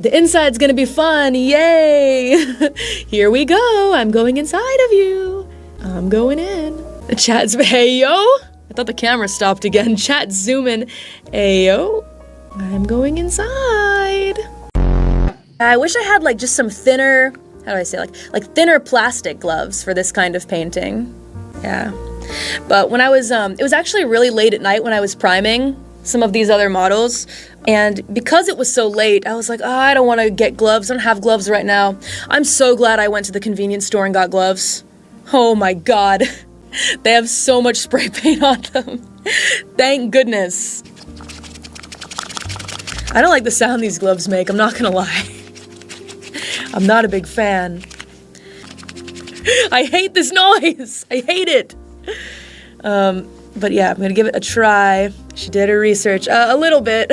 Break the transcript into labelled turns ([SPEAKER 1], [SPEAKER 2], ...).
[SPEAKER 1] The inside's gonna be fun, yay! Here we go, I'm going inside of you. I'm going in. Chat's, hey yo! I thought the camera stopped again. Chat zoom in, hey yo. I'm going inside. I wish I had like just some thinner, how do I say, like thinner plastic gloves for this kind of painting. Yeah. But when I was, it was actually really late at night when I was priming some of these other models, and because it was so late, I was like, oh, I don't want to get gloves. I don't have gloves right now. I'm so glad I went to the convenience store and got gloves. Oh my god. They have so much spray paint on them. Thank goodness. I don't like the sound these gloves make, I'm not gonna lie. I'm not a big fan. I hate this noise! I hate it! But yeah, I'm gonna give it a try. She did her research a little bit.